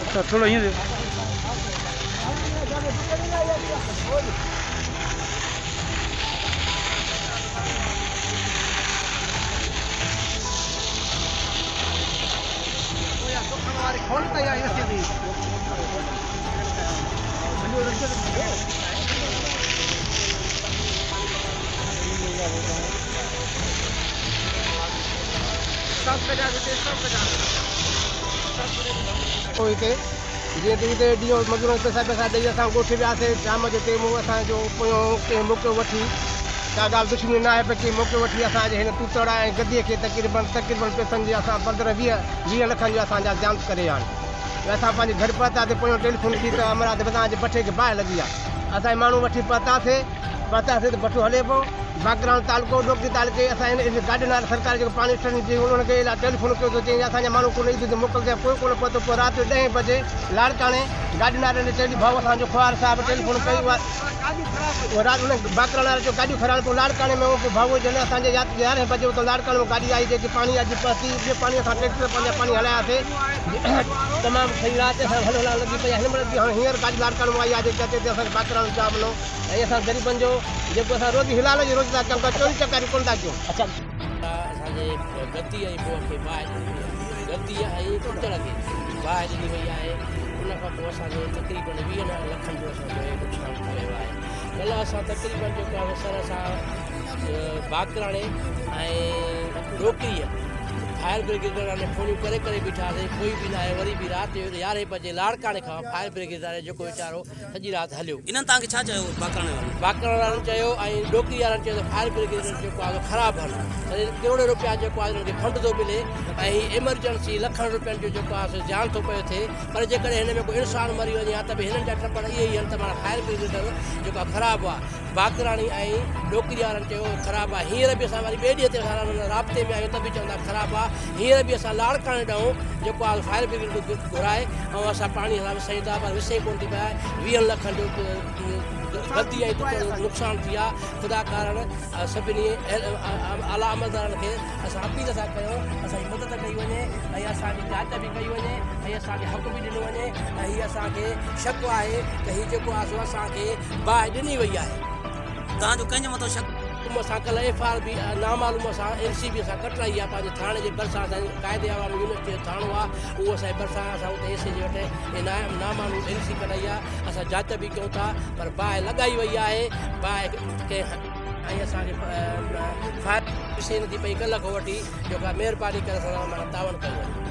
अच्छा थोड़ा ये जीअं त हिते ॾींहुं मज़दूरनि पैसा ॾेई असां ॻोठे वियासीं शाम जो टाइम असांजो पोयों कंहिं मोकिलियो वठी का ॻाल्हि दुश्मनी न आहे पर कंहिं मोकिलियो वठी असांजे हिन तूतड़ ऐं गद्दीअ खे तक़रीबन पैसनि जी असां 15-20 लखनि जो असांजा जांच करे आहिनि। असां पंहिंजे घर पहुतासीं पोयों टेलीफोन की त अमरावती असांजे भठे खे बाहि लॻी आहे। असांजे माण्हू वठी पहुतासीं त भठो हले पियो। बागरान तालुको डोकरी तालुके असां गाॾी नाल सरकार जेको पाणी जी उन्हनि खे टेलीफोन कयो थो चई असांजा माण्हू कोन ईंदो मोकिलिजे कोई कोन पहुतो। पोइ राति जो 10 बजे लाड़काणे गाॾी नाले चई भाऊ असांजो खुआर साहिबु टेलीफोन कई राति उन बागरान वारे जो गाॾी ख़राब पोइ लाड़काणे में भाऊ जन असांजे 11 बजे उते लाड़काणे में गाॾी आई जेकी पाणी अॼु पहुती ॿियो पाणी असां ट्रैक्टर पंहिंजा पाणी हलायासीं तमामु सही राति असां हलण लॻी पई हिन महिल हाणे हींअर गाॾी लाड़काणे में आई आहे जेके अचे असांखे बागरान जा मिलो ऐं असां ग़रीबनि जो जेको असां रोज़ी हिलाल जी रोज़ी था कयूं था चोरी चकारी कोन था कयूं। अच्छा असांजे गद्दी ऐं पोइ खे बाहि गद्दी ऐं तूतड़ खे बाहि ॾिनी वई आहे। उन खां पोइ असांजो तक़रीबन 20 लखनि जो असांजो नुक़सानु थी वियो आहे। कल्ह असां तक़रीबन जेको आहे सर सां बागराणे ऐं डोकरीअ फायर ब्रिगेड वारनि फोनियूं करे बीठासीं कोई बि न आहे। वरी बि राति जो 11 बजे लाड़काणे खां फायर ब्रिगेड वारे जेको वीचारो सॼी राति हलियो। इन्हनि तव्हांखे छा चयो बागराणे वारनि चयो ऐं डोकरी वारनि चयो त फायर ब्रिगेड जेको आहे ख़राबु हल करोड़ रुपया जेको आहे हुननि खे फंड थो मिले ऐं एमरजेंसी लखनि रुपयनि जो जेको आहे जान थो पियो थिए। पर जेकॾहिं हिन में कोई इंसानु मरी वञे हा त भई हिननि जा टपड़ इहे ई आहिनि त माना फायर ब्रिगेड जेको आहे ख़राबु आहे। बागराणी ऐं डोकरी वारनि चयो ख़राबु आहे। हींअर बि असां वरी ॿिए ॾींहं ते असां राब्ते में आहियूं त बि चवंदा ख़राबु आहे। हींअर बि असां लाड़काणे ॾांहुं जेको आहे फायर ब्रिगेड घुराए ऐं असां पाणी हलाए विसई था पर विसई कोन थी पिया। 20 लखनि जो गद्दी ऐं नुक़सानु थी आहे। ख़ुदा कारण सभिनी आला अमलदारनि खे असां अपील था कयूं असांजी मदद कई वञे ऐं असांजी जांच बि कई वञे ऐं असांखे हक़ बि ॾिनो वञे ऐं हीअ असांखे शक आहे त हीअ जेको आहे सो असांखे बाहि ॾिनी वई आहे। तव्हांजो कंहिंजे मथां शक असां कल्ह FR बि नामालूम असां LC बि असां कटराई आहे पंहिंजे थाणे जे भरिसां असांजे क़ाइदे आवाम यूनिवर्सिटी जो थाणो आहे उहो असांजे भरिसां असां उते AC जे वटि नामालूम LC कढाई आहे। असां जांच बि कयूं था पर बाहि लॻाई वई आहे। बाहि कंहिं ऐं असांखे फायर विषय नथी पई कल्ह खां वठी जेका महिरबानी करे असां तावन कयो।